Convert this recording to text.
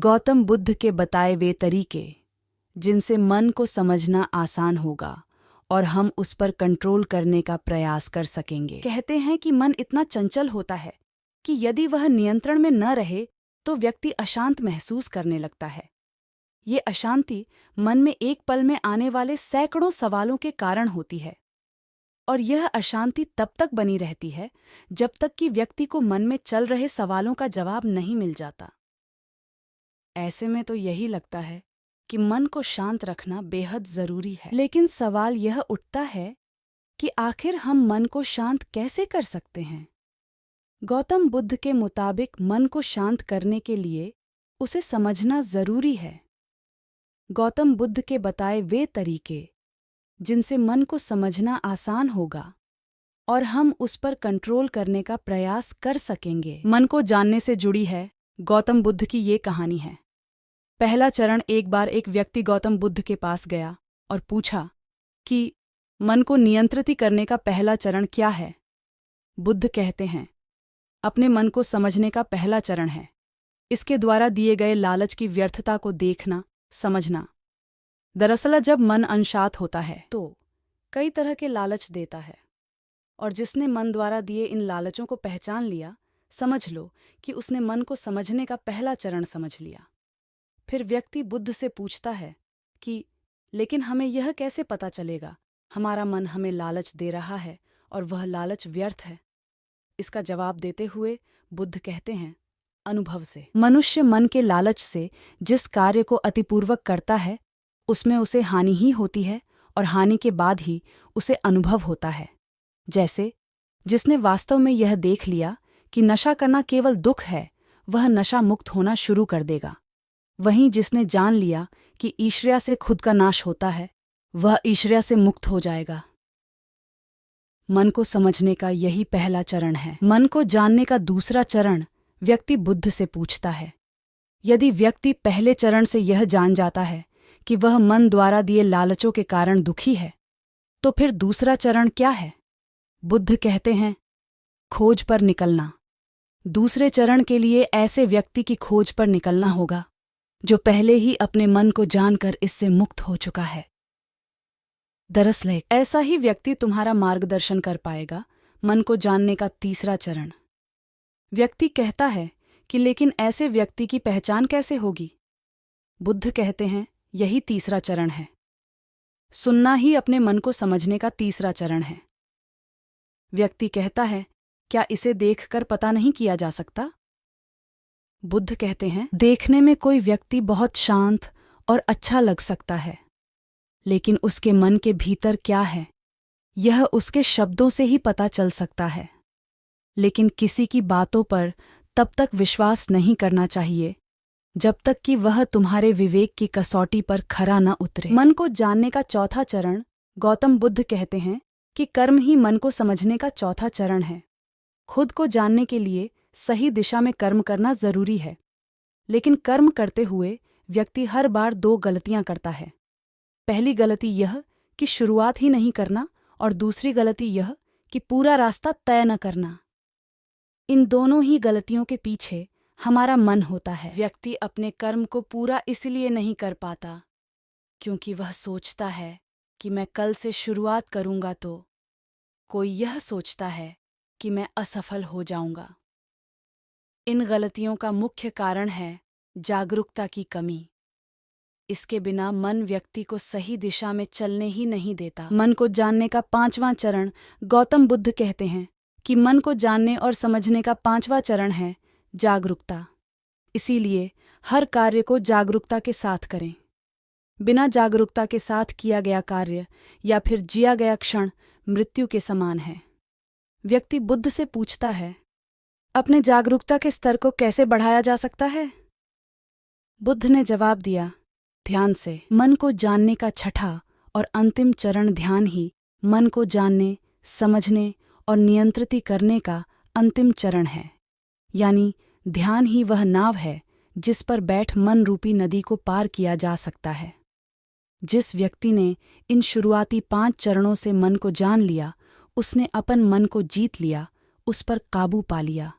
गौतम बुद्ध के बताए वे तरीके जिनसे मन को समझना आसान होगा और हम उस पर कंट्रोल करने का प्रयास कर सकेंगे। कहते हैं कि मन इतना चंचल होता है कि यदि वह नियंत्रण में न रहे तो व्यक्ति अशांत महसूस करने लगता है। ये अशांति मन में एक पल में आने वाले सैकड़ों सवालों के कारण होती है और यह अशांति तब तक बनी रहती है जब तक कि व्यक्ति को मन में चल रहे सवालों का जवाब नहीं मिल जाता। ऐसे में तो यही लगता है कि मन को शांत रखना बेहद जरूरी है, लेकिन सवाल यह उठता है कि आखिर हम मन को शांत कैसे कर सकते हैं। गौतम बुद्ध के मुताबिक मन को शांत करने के लिए उसे समझना जरूरी है। गौतम बुद्ध के बताए वे तरीके जिनसे मन को समझना आसान होगा और हम उस पर कंट्रोल करने का प्रयास कर सकेंगे। मन को जानने से जुड़ी है गौतम बुद्ध की ये कहानी है। पहला चरण। एक बार एक व्यक्ति गौतम बुद्ध के पास गया और पूछा कि मन को नियंत्रित करने का पहला चरण क्या है। बुद्ध कहते हैं, अपने मन को समझने का पहला चरण है इसके द्वारा दिए गए लालच की व्यर्थता को देखना, समझना। दरअसल जब मन अनशांत होता है तो कई तरह के लालच देता है और जिसने मन द्वारा दिए इन लालचों को पहचान लिया, समझ लो कि उसने मन को समझने का पहला चरण समझ लिया। फिर व्यक्ति बुद्ध से पूछता है कि लेकिन हमें यह कैसे पता चलेगा हमारा मन हमें लालच दे रहा है और वह लालच व्यर्थ है। इसका जवाब देते हुए बुद्ध कहते हैं, अनुभव से। मनुष्य मन के लालच से जिस कार्य को अतिपूर्वक करता है उसमें उसे हानि ही होती है और हानि के बाद ही उसे अनुभव होता है। जैसे जिसने वास्तव में यह देख लिया कि नशा करना केवल दुख है, वह नशा मुक्त होना शुरू कर देगा। वहीं जिसने जान लिया कि ईर्ष्या से खुद का नाश होता है, वह ईर्ष्या से मुक्त हो जाएगा। मन को समझने का यही पहला चरण है। मन को जानने का दूसरा चरण व्यक्ति बुद्ध से पूछता है। यदि व्यक्ति पहले चरण से यह जान जाता है कि वह मन द्वारा दिए लालचों के कारण दुखी है, तो फिर दूसरा चरण क्या है। बुद्ध कहते हैं, खोज पर निकलना। दूसरे चरण के लिए ऐसे व्यक्ति की खोज पर निकलना होगा जो पहले ही अपने मन को जानकर इससे मुक्त हो चुका है। दरअसल ऐसा ही व्यक्ति तुम्हारा मार्गदर्शन कर पाएगा। मन को जानने का तीसरा चरण। व्यक्ति कहता है कि लेकिन ऐसे व्यक्ति की पहचान कैसे होगी। बुद्ध कहते हैं, यही तीसरा चरण है। सुनना ही अपने मन को समझने का तीसरा चरण है। व्यक्ति कहता है, क्या इसे देखकर पता नहीं किया जा सकता। बुद्ध कहते हैं, देखने में कोई व्यक्ति बहुत शांत और अच्छा लग सकता है, लेकिन उसके मन के भीतर क्या है यह उसके शब्दों से ही पता चल सकता है। लेकिन किसी की बातों पर तब तक विश्वास नहीं करना चाहिए जब तक कि वह तुम्हारे विवेक की कसौटी पर खरा न उतरे। मन को जानने का चौथा चरण। गौतम बुद्ध कहते हैं कि कर्म ही मन को समझने का चौथा चरण है। खुद को जानने के लिए सही दिशा में कर्म करना जरूरी है, लेकिन कर्म करते हुए व्यक्ति हर बार दो गलतियां करता है। पहली गलती यह कि शुरुआत ही नहीं करना और दूसरी गलती यह कि पूरा रास्ता तय न करना। इन दोनों ही गलतियों के पीछे हमारा मन होता है। व्यक्ति अपने कर्म को पूरा इसलिए नहीं कर पाता क्योंकि वह सोचता है कि मैं कल से शुरुआत करूंगा तो कोई यह सोचता है कि मैं असफल हो जाऊंगा। इन गलतियों का मुख्य कारण है जागरूकता की कमी। इसके बिना मन व्यक्ति को सही दिशा में चलने ही नहीं देता। मन को जानने का पांचवां चरण। गौतम बुद्ध कहते हैं कि मन को जानने और समझने का पांचवां चरण है जागरूकता। इसीलिए हर कार्य को जागरूकता के साथ करें। बिना जागरूकता के साथ किया गया कार्य या फिर जिया गया क्षण मृत्यु के समान है। व्यक्ति बुद्ध से पूछता है, अपने जागरूकता के स्तर को कैसे बढ़ाया जा सकता है। बुद्ध ने जवाब दिया, ध्यान से। मन को जानने का छठा और अंतिम चरण ध्यान ही मन को जानने, समझने और नियंत्रित करने का अंतिम चरण है। यानी ध्यान ही वह नाव है जिस पर बैठ मन रूपी नदी को पार किया जा सकता है। जिस व्यक्ति ने इन शुरुआती 5 चरणों से मन को जान लिया, उसने अपन मन को जीत लिया, उस पर काबू पा लिया।